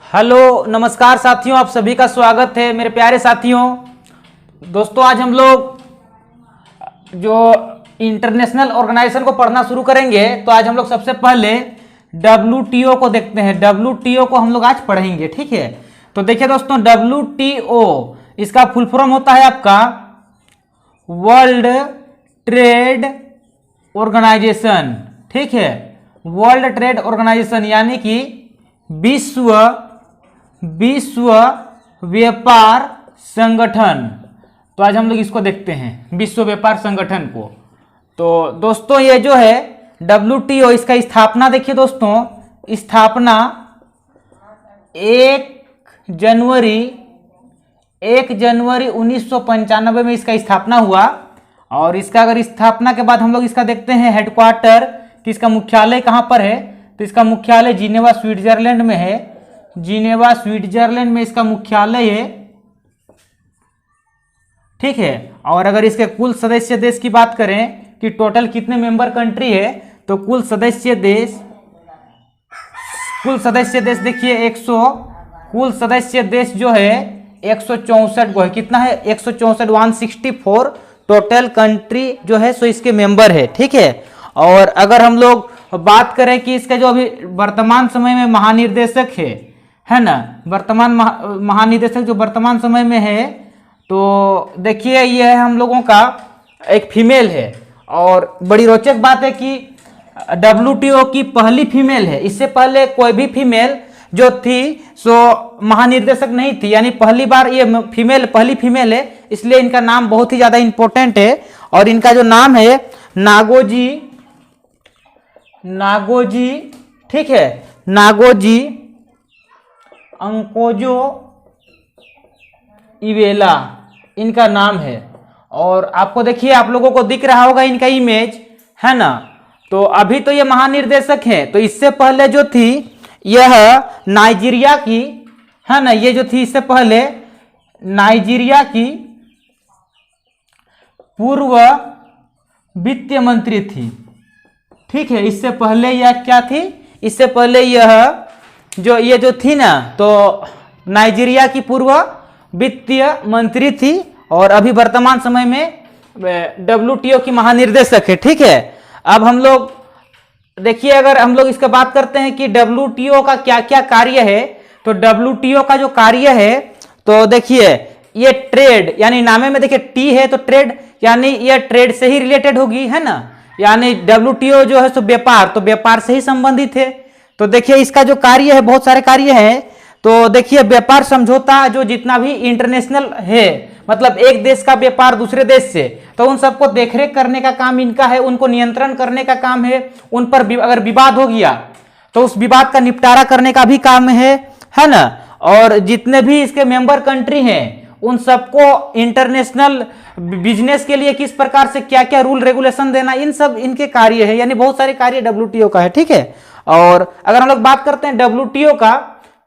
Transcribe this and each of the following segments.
Hello नमस्कार साथियों, आप सभी का स्वागत है मेरे प्यारे साथियों। दोस्तों आज हम लोग जो इंटरनेशनल ऑर्गेनाइजेशन को पढ़ना शुरू करेंगे, तो आज हम लोग सबसे पहले WTO को देखते हैं। WTO को हम लोग आज पढ़ेंगे, ठीक है। तो देखिए दोस्तों, WTO इसका फुल फॉर्म होता है आपका वर्ल्ड ट्रेड ऑर्गेनाइजेशन, ठीक है। वर्ल्ड ट्रेड ऑर्गेनाइजेशन यानी कि विश्व व्यापार संगठन। तो आज हम लोग इसको देखते हैं, विश्व व्यापार संगठन को। तो दोस्तों ये जो है WTO, इसका स्थापना देखिए दोस्तों, स्थापना 1 जनवरी 1995 में इसका स्थापना हुआ। और इसका अगर स्थापना के बाद हम लोग इसका देखते हैं हेडक्वार्टर कि इसका मुख्यालय कहाँ पर है, तो इसका मुख्यालय जिनेवा स्विट्जरलैंड में है। जिनेवा स्विट्जरलैंड में इसका मुख्यालय है, ठीक है। और अगर इसके कुल सदस्य देश की बात करें कि टोटल कितने मेंबर कंट्री है, तो कुल सदस्य देश देखिए कुल सदस्य देश जो है 164 को है। कितना है? 164, 164 टोटल कंट्री जो है सो इसके मेंबर है, ठीक है। और अगर हम लोग बात करें कि इसका जो अभी वर्तमान समय में महानिर्देशक है ना, वर्तमान महानिदेशक जो वर्तमान समय में है, तो देखिए ये है हम लोगों का एक फीमेल है। और बड़ी रोचक बात है कि WTO की पहली फीमेल है। इससे पहले कोई भी फीमेल जो थी सो महानिर्देशक नहीं थी, यानी पहली बार ये पहली फीमेल है, इसलिए इनका नाम बहुत ही ज्यादा इंपॉर्टेंट है। और इनका जो नाम है नागोजी, ठीक है, नागोजी अंकोजो इवेला इनका नाम है। और आपको देखिए, आप लोगों को दिख रहा होगा इनका इमेज, है ना। तो अभी तो ये महानिर्देशक है, तो इससे पहले जो थी यह नाइजीरिया की, है ना, ये जो थी इससे पहले नाइजीरिया की पूर्व वित्त मंत्री थी, ठीक है। इससे पहले यह क्या थी? इससे पहले यह ये जो थी ना, तो नाइजीरिया की पूर्व वित्तीय मंत्री थी। और अभी वर्तमान समय में WTO की महानिर्देशक है, ठीक है। अब हम लोग देखिए, अगर हम लोग इसका बात करते हैं कि WTO का क्या क्या कार्य है, तो WTO का जो कार्य है, तो देखिए ये ट्रेड, यानी नामे में देखिए टी है, तो ट्रेड यानी ये ट्रेड से ही रिलेटेड होगी, है ना। यानी WTO जो है सो व्यापार, तो व्यापार से ही संबंधित है। तो देखिए इसका जो कार्य है, बहुत सारे कार्य हैं। तो देखिए व्यापार समझौता जो जितना भी इंटरनेशनल है, मतलब एक देश का व्यापार दूसरे देश से, तो उन सबको देखरेख करने का काम इनका है, उनको नियंत्रण करने का काम है। उन पर अगर विवाद हो गया तो उस विवाद का निपटारा करने का भी काम है ना। और जितने भी इसके मेंबर कंट्री हैं, उन सबको इंटरनेशनल बिजनेस के लिए किस प्रकार से क्या क्या रूल रेगुलेशन देना, इन सब इनके कार्य है। यानी बहुत सारे कार्य WTO का है, ठीक है। और अगर हम लोग बात करते हैं WTO का,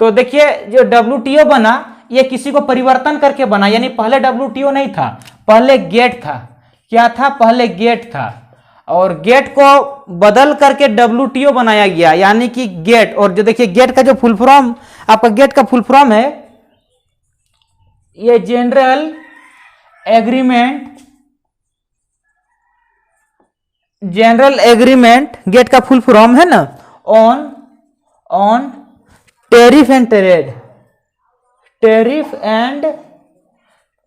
तो देखिए जो WTO बना, ये किसी को परिवर्तन करके बना। यानी पहले WTO नहीं था, पहले गेट था। क्या था? पहले गेट था। और गेट को बदल करके WTO बनाया गया, यानी कि गेट। और जो देखिए गेट का जो फुल फॉर्म, आपका गेट का फुल फॉर्म है ये जनरल एग्रीमेंट, गेट का फुल फॉर्म है ना, ऑन टैरिफ एंड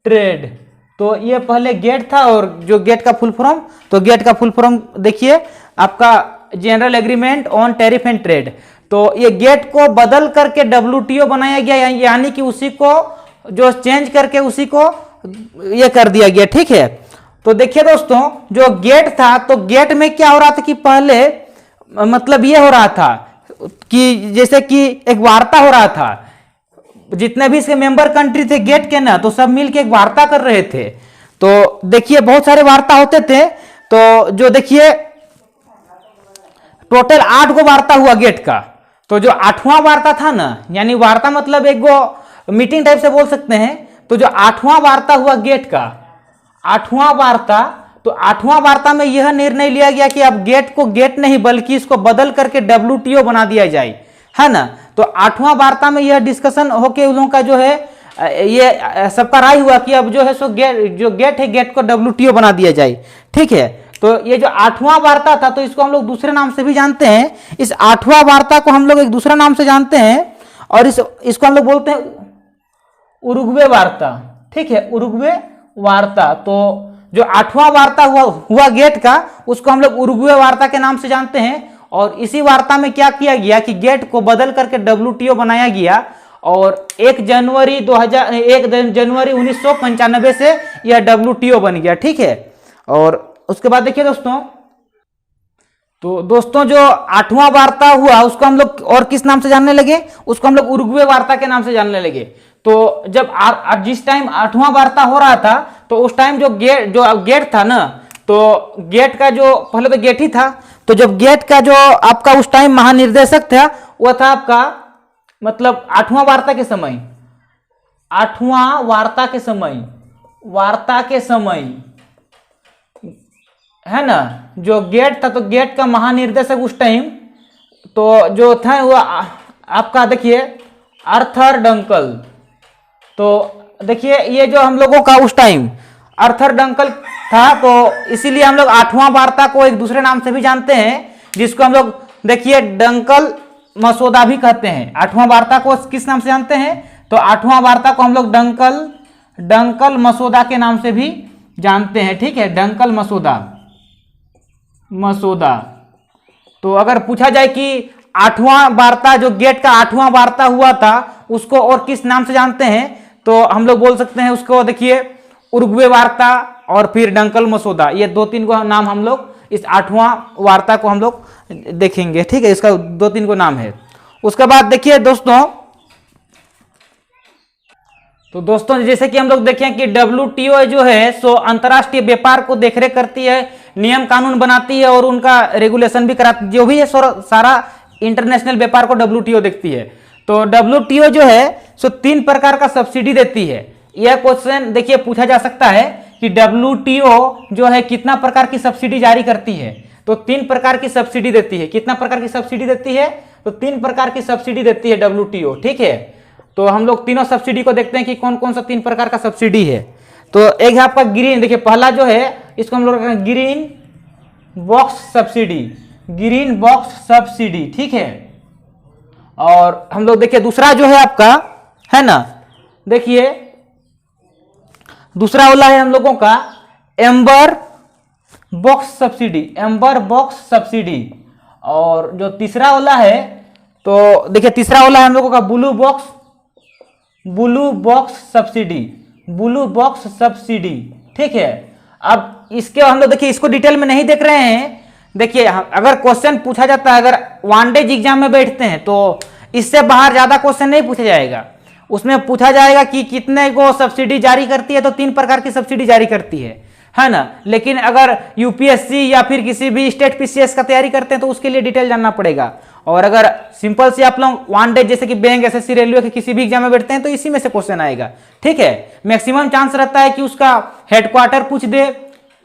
ट्रेड। तो ये पहले गेट था। और जो गेट का फुल फॉर्म, तो गेट का फुल फॉर्म देखिए आपका general agreement on tariff and trade. तो ये गेट को बदल करके WTO बनाया गया, यानी कि उसी को जो चेंज करके उसी को ये कर दिया गया, ठीक है। तो देखिए दोस्तों, जो गेट था, तो गेट में क्या हो रहा था कि पहले मतलब ये हो रहा था कि जैसे कि एक वार्ता हो रहा था, जितने भी इसके मेंबर कंट्री थे गेट के ना, तो सब मिलके एक वार्ता कर रहे थे। तो देखिए बहुत सारे वार्ता होते थे। तो जो देखिए टोटल 8 गो वार्ता हुआ गेट का। तो जो 8वां वार्ता था ना, यानी वार्ता मतलब एक गो मीटिंग टाइप से बोल सकते हैं। तो जो 8वां वार्ता हुआ गेट का, 8वां वार्ता, तो 8वां वार्ता में यह निर्णय लिया गया कि अब गेट को गेट नहीं बल्कि इसको बदल करके WTO बना दिया जाए, है ना। तो 8वां वार्ता में यह डिस्कशन होके उन लोगों का जो है ये सबका राय हुआ कि अब जो है सो गेट है, गेट को WTO बना दिया जाए। ठीक है, तो ये जो 8वां वार्ता था, तो इसको हम लोग दूसरे नाम से भी जानते हैं। इस 8वां वार्ता को हम लोग एक दूसरा नाम से जानते हैं और इसको हम लोग बोलते हैं उरुग्वे वार्ता। ठीक है, उरुग्वे वार्ता। तो जो 8वां वार्ता हुआ गेट का, उसको हम लोग उरुग्वे वार्ता के नाम से जानते हैं। और इसी वार्ता में क्या किया गया कि गेट को बदल करके WTO बनाया गया और 1 जनवरी 1995 से यह WTO बन गया। ठीक है, और उसके बाद देखिए दोस्तों, तो दोस्तों जो 8वां वार्ता हुआ उसको हम लोग और किस नाम से जानने लगे, उसको हम लोग उरुग्वे वार्ता के नाम से जानने लगे। तो जब जिस टाइम 8वां वार्ता हो रहा था, तो उस टाइम जो गेट था ना, तो गेट का जो पहले तो गेट ही था, तो जब गेट का जो आपका उस टाइम महानिर्देशक था, वह था आपका मतलब 8वां वार्ता के समय, 8वां वार्ता के समय है ना, जो गेट था, तो गेट का महानिर्देशक उस टाइम तो जो था वो आपका देखिए आर्थर डंकल। तो देखिए ये जो हम लोगों का उस टाइम आर्थर डंकल था, तो इसीलिए हम लोग 8वां वार्ता को एक दूसरे नाम से भी जानते हैं, जिसको हम लोग देखिए डंकल मसौदा भी कहते हैं। 8वां वार्ता को किस नाम से जानते हैं, तो 8वां वार्ता को हम लोग डंकल मसौदा के नाम से भी जानते हैं। ठीक है, डंकल मसौदा। तो अगर पूछा जाए कि 8वां वार्ता, जो गेट का 8वां वार्ता हुआ था, उसको और किस नाम से जानते हैं, तो हम लोग बोल सकते हैं उसको देखिए उरुग्वे वार्ता और फिर डंकल मसौदा। ये 2-3 को नाम हम लोग इस 8वां वार्ता को हम लोग देखेंगे। ठीक है, इसका 2-3 को नाम है। उसके बाद देखिए दोस्तों, तो दोस्तों जैसे कि हम लोग देखें कि WTO जो है सो अंतर्राष्ट्रीय व्यापार को देखरेख करती है, नियम कानून बनाती है और उनका रेगुलेशन भी कराती है। जो भी है सारा इंटरनेशनल व्यापार को WTO देखती है। तो WTO जो है सो 3 प्रकार का सब्सिडी देती है। यह क्वेश्चन देखिए पूछा जा सकता है कि WTO जो है कितना प्रकार की सब्सिडी जारी करती है, तो 3 प्रकार की सब्सिडी देती है। कितना प्रकार की सब्सिडी देती है, तो 3 प्रकार की सब्सिडी देती है WTO। ठीक है, तो हम लोग तीनों सब्सिडी को देखते हैं कि कौन कौन सा 3 प्रकार का सब्सिडी है। तो एक है आपका ग्रीन, देखिए पहला जो है इसको हम लोग ग्रीन बॉक्स सब्सिडी। ठीक है, और हम लोग देखिए दूसरा जो है आपका है ना, देखिए दूसरा वाला है हम लोगों का एम्बर बॉक्स सब्सिडी। और जो तीसरा वाला है, तो देखिए तीसरा वाला है हम लोगों का ब्लू बॉक्स सब्सिडी। ठीक है, अब इसके हम लोग देखिए इसको डिटेल में नहीं देख रहे हैं। देखिए अगर क्वेश्चन पूछा जाता है, अगर वनडेज एग्जाम में बैठते हैं, तो इससे बाहर ज्यादा क्वेश्चन नहीं पूछा जाएगा। उसमें पूछा जाएगा कि कितने को सब्सिडी जारी करती है, तो 3 प्रकार की सब्सिडी जारी करती है ना। लेकिन अगर UPSC या फिर किसी भी स्टेट PCS का तैयारी करते हैं, तो उसके लिए डिटेल जानना पड़ेगा। और अगर सिंपल से आप लोग वनडेज जैसे कि बैंक, SSC, रेलवे के किसी भी एग्जाम में बैठते हैं, तो इसी में से क्वेश्चन आएगा। ठीक है, मैक्सिमम चांस रहता है कि उसका हेडक्वार्टर पूछ दे,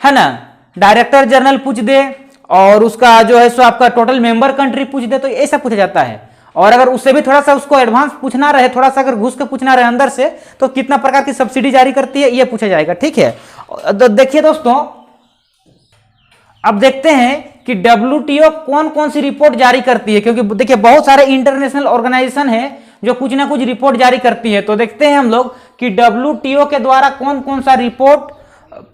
है ना, डायरेक्टर जनरल पूछ दे, और उसका जो है सो आपका टोटल मेंबर कंट्री पूछ दे, तो ऐसा पूछा जाता है। और अगर उससे भी थोड़ा सा उसको एडवांस पूछना रहे, थोड़ा सा अगर घुस के पूछना रहे अंदर से, तो कितना प्रकार की सब्सिडी जारी करती है, ये पूछा जाएगा। ठीक है, देखिए दोस्तों, अब देखते हैं कि WTO कौन कौन सी रिपोर्ट जारी करती है, क्योंकि देखिए बहुत सारे इंटरनेशनल ऑर्गेनाइजेशन है जो कुछ ना कुछ रिपोर्ट जारी करती है। तो देखते हैं हम लोग कि WTO के द्वारा कौन कौन सा रिपोर्ट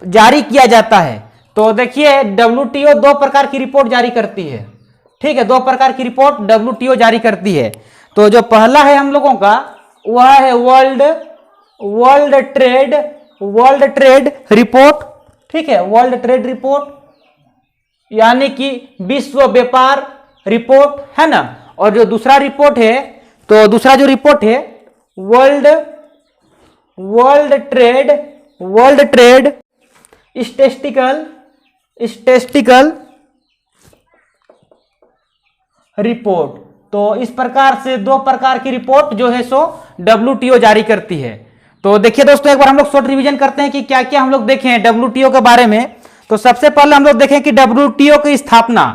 जारी किया जाता है। तो देखिए WTO 2 प्रकार की रिपोर्ट जारी करती है। ठीक है, 2 प्रकार की रिपोर्ट WTO जारी करती है। तो जो पहला है हम लोगों का, वह है वर्ल्ड ट्रेड रिपोर्ट। ठीक है, वर्ल्ड ट्रेड रिपोर्ट यानी कि विश्व व्यापार रिपोर्ट, है ना। और जो दूसरा रिपोर्ट है, तो दूसरा जो रिपोर्ट है वर्ल्ड ट्रेड स्टैटिस्टिकल रिपोर्ट। तो इस प्रकार से 2 प्रकार की रिपोर्ट जो है सो WTO जारी करती है। तो देखिए दोस्तों, एक बार हम लोग शॉर्ट रिवीजन करते हैं कि क्या क्या हम लोग देखें WTO के बारे में। तो सबसे पहले हम लोग देखें कि WTO की स्थापना,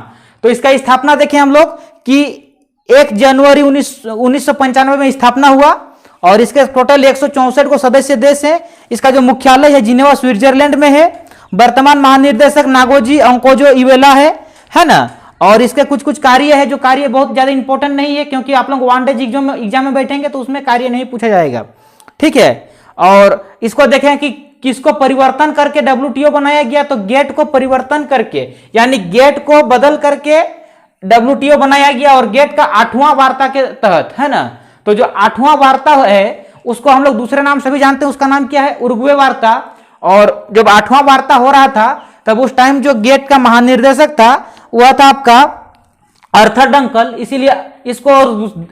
तो इसका स्थापना देखें हम लोग कि 1 जनवरी 1995 में स्थापना हुआ और इसके टोटल 164 को सदस्य देश हैं। इसका जो मुख्यालय है जिनेवा स्विट्जरलैंड में है। वर्तमान महानिर्देशक नागोजी अंकोजो इवेला है ना। और इसके कुछ कुछ कार्य है, जो कार्य बहुत ज्यादा इंपॉर्टेंट नहीं है, क्योंकि आप लोग वांटेज एग्जाम में बैठेंगे तो उसमें कार्य नहीं पूछा जाएगा, ठीक है। और इसको देखें कि किसको परिवर्तन करके WTO बनाया गया, तो गेट को परिवर्तन करके, यानी गेट को बदल करके WTO बनाया गया, और गेट का 8वां वार्ता के तहत, है ना। तो जो 8वां वार्ता है उसको हम लोग दूसरे नाम से भी जानते हैं, उसका नाम क्या है, उरुग्वे वार्ता। और जब 8वां वार्ता हो रहा था तब उस टाइम जो गेट का महानिर्देशक था वह था आपका आर्थर डंकल, इसीलिए इसको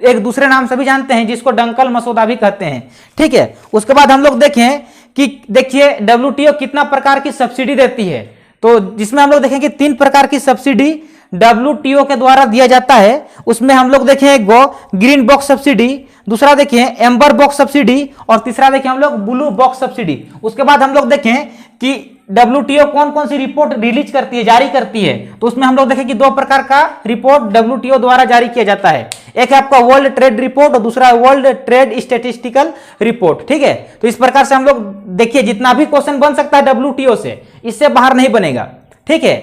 एक दूसरे नाम से भी जानते हैं जिसको डंकल मसौदा भी कहते हैं, ठीक है। उसके बाद हम लोग देखें कि देखिए WTO कितना प्रकार की सब्सिडी देती है, तो जिसमें हम लोग देखें कि 3 प्रकार की सब्सिडी WTO के द्वारा दिया जाता है। उसमें हम लोग देखें एक गो ग्रीन बॉक्स सब्सिडी, दूसरा देखें एम्बर बॉक्स सब्सिडी, और तीसरा देखें हम लोग ब्लू बॉक्स सब्सिडी। उसके बाद हम लोग देखें कि WTO कौन कौन सी रिपोर्ट रिलीज करती है, जारी करती है, तो उसमें हम लोग देखें कि 2 प्रकार का रिपोर्ट WTO द्वारा जारी किया जाता है। एक है आपका वर्ल्ड ट्रेड रिपोर्ट और दूसरा वर्ल्ड ट्रेड स्टैटिस्टिकल रिपोर्ट, ठीक है। तो इस प्रकार से हम लोग देखिए जितना भी क्वेश्चन बन सकता है WTO से, इससे बाहर नहीं बनेगा, ठीक है।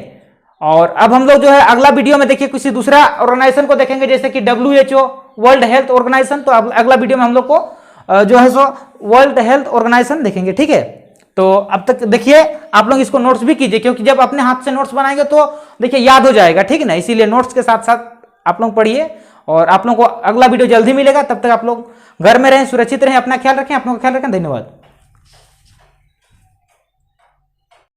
और अब हम लोग जो है अगला वीडियो में देखिए किसी दूसरा ऑर्गेनाइजेशन को देखेंगे, जैसे कि WHO वर्ल्ड हेल्थ ऑर्गेनाइजेशन। तो अगला वीडियो में हम लोग को जो है सो वर्ल्ड हेल्थ ऑर्गेनाइजेशन देखेंगे, ठीक है। तो अब तक देखिए आप लोग इसको नोट्स भी कीजिए, क्योंकि जब अपने हाथ से नोट्स बनाएंगे तो देखिए याद हो जाएगा, ठीक है ना। इसीलिए नोट्स के साथ साथ आप लोग पढ़िए, और आप लोगों को अगला वीडियो जल्दी मिलेगा। तब तक आप लोग घर में रहें, सुरक्षित रहें, अपना ख्याल रखें, आप लोगों का ख्याल रखें। धन्यवाद।